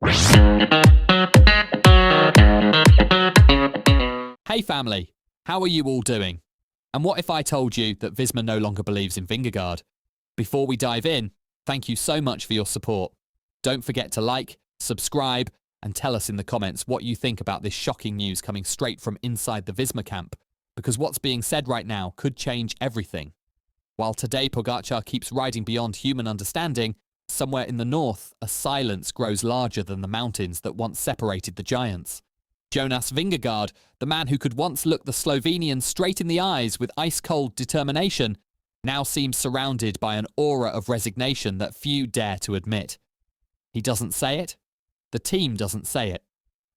Hey family, how are you all doing? And what if I told you that Visma no longer believes in Vingegaard? Before we dive in, thank you so much for your support. Don't forget to like, subscribe, and tell us in the comments what you think about this shocking news coming straight from inside the Visma camp, because what's being said right now could change everything. While Tadej Pogacar keeps riding beyond human understanding, somewhere in the north, a silence grows larger than the mountains that once separated the giants. Jonas Vingegaard, the man who could once look the Slovenian straight in the eyes with ice-cold determination, now seems surrounded by an aura of resignation that few dare to admit. He doesn't say it, the team doesn't say it,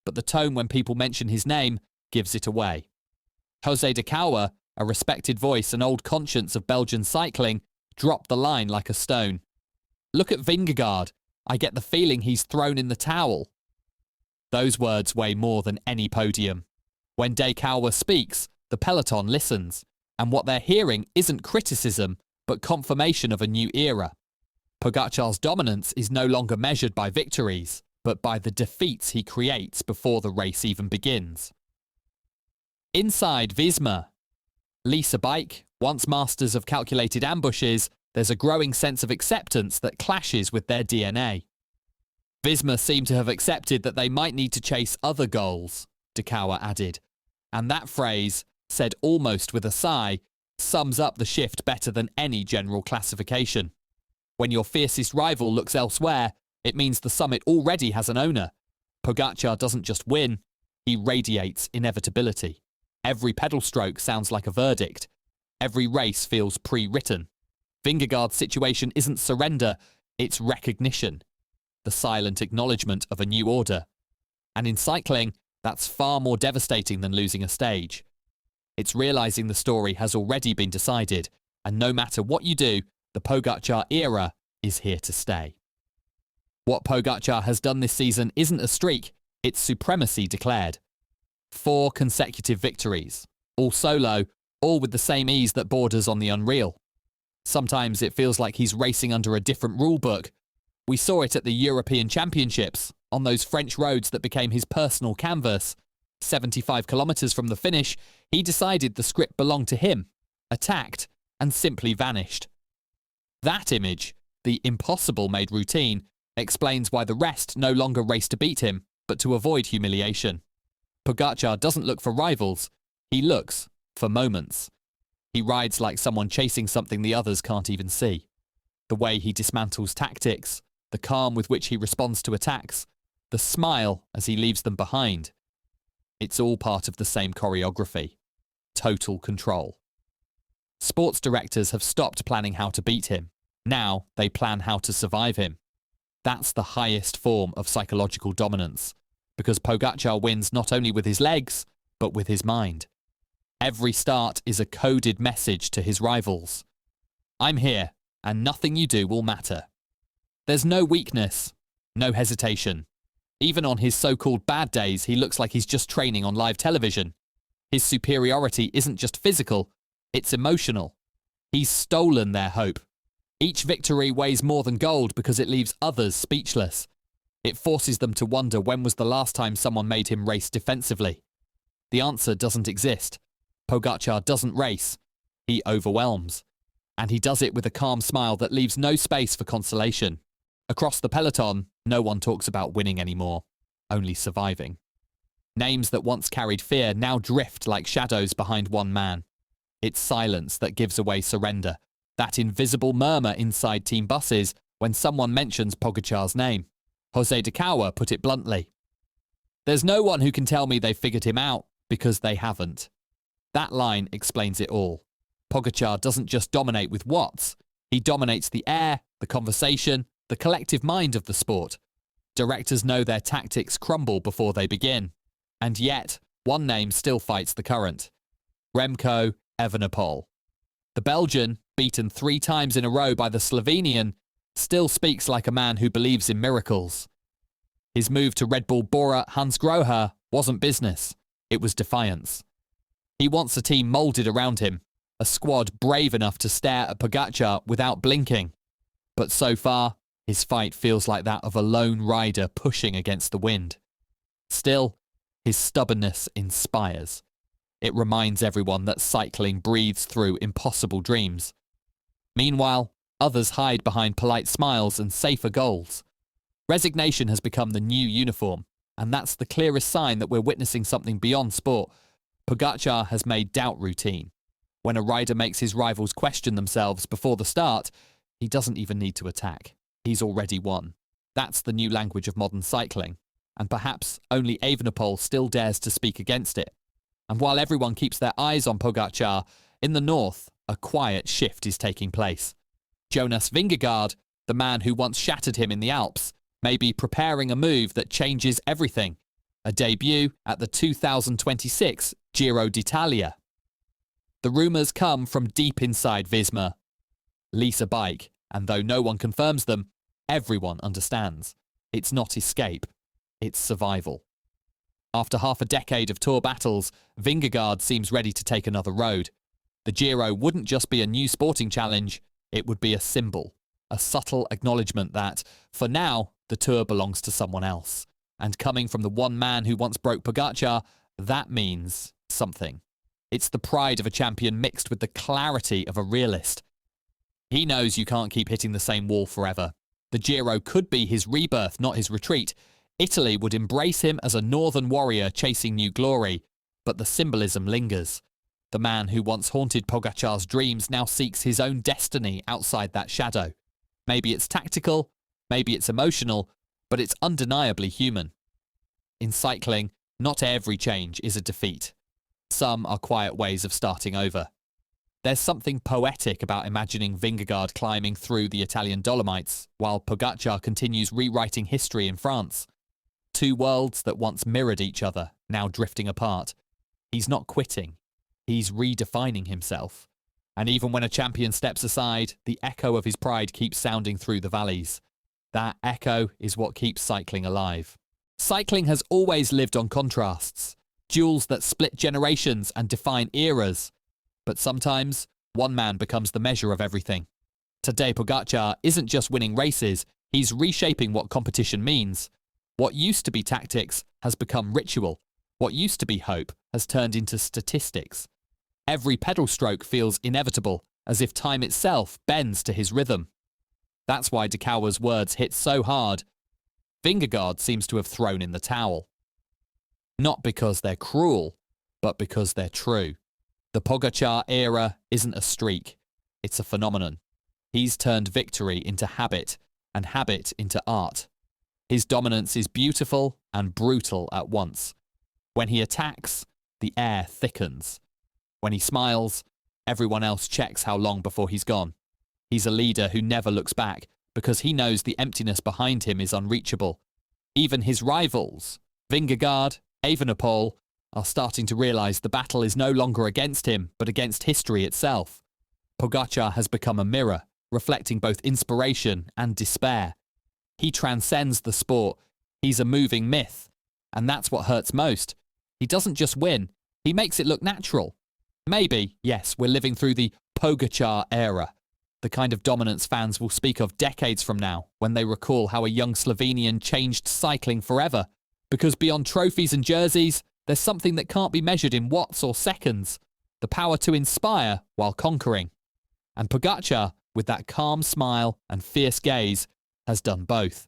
but the tone when people mention his name gives it away. José De Cauwer, a respected voice and old conscience of Belgian cycling, dropped the line like a stone. "Look at Vingegaard. I get the feeling he's thrown in the towel." Those words weigh more than any podium. When De Cauwer speaks, the peloton listens, and what they're hearing isn't criticism, but confirmation of a new era. Pogacar's dominance is no longer measured by victories, but by the defeats he creates before the race even begins. Inside Visma. Lease a bike, once masters of calculated ambushes, there's a growing sense of acceptance that clashes with their DNA. Visma seem to have accepted that they might need to chase other goals, De Cauwer added, and that phrase, said almost with a sigh, sums up the shift better than any general classification. When your fiercest rival looks elsewhere, it means the summit already has an owner. Pogacar doesn't just win, he radiates inevitability. Every pedal stroke sounds like a verdict. Every race feels pre-written. Vingegaard's situation isn't surrender, it's recognition. The silent acknowledgement of a new order. And in cycling, that's far more devastating than losing a stage. It's realising the story has already been decided, and no matter what you do, the Pogacar era is here to stay. What Pogacar has done this season isn't a streak, it's supremacy declared. 4 consecutive victories, all solo, all with the same ease that borders on the unreal. Sometimes it feels like he's racing under a different rule book. We saw it at the European Championships, on those French roads that became his personal canvas. 75 kilometres from the finish, he decided the script belonged to him, attacked, and simply vanished. That image, the impossible made routine, explains why the rest no longer race to beat him, but to avoid humiliation. Pogacar doesn't look for rivals, he looks for moments. He rides like someone chasing something the others can't even see. The way he dismantles tactics, the calm with which he responds to attacks, the smile as he leaves them behind. It's all part of the same choreography. Total control. Sports directors have stopped planning how to beat him. Now they plan how to survive him. That's the highest form of psychological dominance, because Pogacar wins not only with his legs, but with his mind. Every start is a coded message to his rivals. I'm here, and nothing you do will matter. There's no weakness, no hesitation. Even on his so-called bad days, he looks like he's just training on live television. His superiority isn't just physical, it's emotional. He's stolen their hope. Each victory weighs more than gold because it leaves others speechless. It forces them to wonder when was the last time someone made him race defensively. The answer doesn't exist. Pogacar doesn't race. He overwhelms. And he does it with a calm smile that leaves no space for consolation. Across the peloton, no one talks about winning anymore, only surviving. Names that once carried fear now drift like shadows behind one man. It's silence that gives away surrender, that invisible murmur inside team buses when someone mentions Pogacar's name. José De Cauwer put it bluntly. There's no one who can tell me they've figured him out, because they haven't. That line explains it all. Pogacar doesn't just dominate with watts, he dominates the air, the conversation, the collective mind of the sport. Directors know their tactics crumble before they begin. And yet, one name still fights the current. Remco Evenepoel. The Belgian, beaten 3 times in a row by the Slovenian, still speaks like a man who believes in miracles. His move to Red Bull Bora Hansgrohe wasn't business, it was defiance. He wants a team moulded around him, a squad brave enough to stare at Pogacar without blinking. But so far, His fight feels like that of a lone rider pushing against the wind. Still, his stubbornness inspires. It reminds everyone that cycling breathes through impossible dreams. Meanwhile, others hide behind polite smiles and safer goals. Resignation has become the new uniform, and that's the clearest sign that we're witnessing something beyond sport. Pogacar has made doubt routine. When a rider makes his rivals question themselves before the start, he doesn't even need to attack. He's already won. That's the new language of modern cycling, and perhaps only Evenepoel still dares to speak against it. And while everyone keeps their eyes on Pogacar, in the north, a quiet shift is taking place. Jonas Vingegaard, the man who once shattered him in the Alps, may be preparing a move that changes everything. A debut at the 2026 Giro d'Italia. The rumours come from deep inside Visma. Lease a bike, and though no one confirms them, everyone understands. It's not escape, it's survival. After half a decade of tour battles, Vingegaard seems ready to take another road. The Giro wouldn't just be a new sporting challenge, it would be a symbol, a subtle acknowledgement that, for now, the Tour belongs to someone else. And coming from the one man who once broke Pogacar, that means something. It's the pride of a champion mixed with the clarity of a realist. He knows you can't keep hitting the same wall forever. The Giro could be his rebirth, not his retreat. Italy would embrace him as a northern warrior chasing new glory, but the symbolism lingers. The man who once haunted Pogacar's dreams now seeks his own destiny outside that shadow. Maybe it's tactical, maybe it's emotional, but it's undeniably human. In cycling, not every change is a defeat. Some are quiet ways of starting over. There's something poetic about imagining Vingegaard climbing through the Italian Dolomites, while Pogacar continues rewriting history in France. Two worlds that once mirrored each other, now drifting apart. He's not quitting. He's redefining himself. And even when a champion steps aside, the echo of his pride keeps sounding through the valleys. That echo is what keeps cycling alive. Cycling has always lived on contrasts, duels that split generations and define eras. But sometimes, one man becomes the measure of everything. Tadej Pogacar isn't just winning races, he's reshaping what competition means. What used to be tactics has become ritual. What used to be hope has turned into statistics. Every pedal stroke feels inevitable, as if time itself bends to his rhythm. That's why De Cauwer's words hit so hard. Vingegaard seems to have thrown in the towel. Not because they're cruel, but because they're true. The Pogacar era isn't a streak, it's a phenomenon. He's turned victory into habit, and habit into art. His dominance is beautiful and brutal at once. When he attacks, the air thickens. When he smiles, everyone else checks how long before he's gone. He's a leader who never looks back, because he knows the emptiness behind him is unreachable. Even his rivals, Vingegaard, Evenepoel, are starting to realise the battle is no longer against him, but against history itself. Pogacar has become a mirror, reflecting both inspiration and despair. He transcends the sport. He's a moving myth. And that's what hurts most. He doesn't just win, he makes it look natural. Maybe, yes, we're living through the Pogacar era, the kind of dominance fans will speak of decades from now, when they recall how a young Slovenian changed cycling forever. Because beyond trophies and jerseys, there's something that can't be measured in watts or seconds. The power to inspire while conquering. And Pogacar, with that calm smile and fierce gaze, has done both.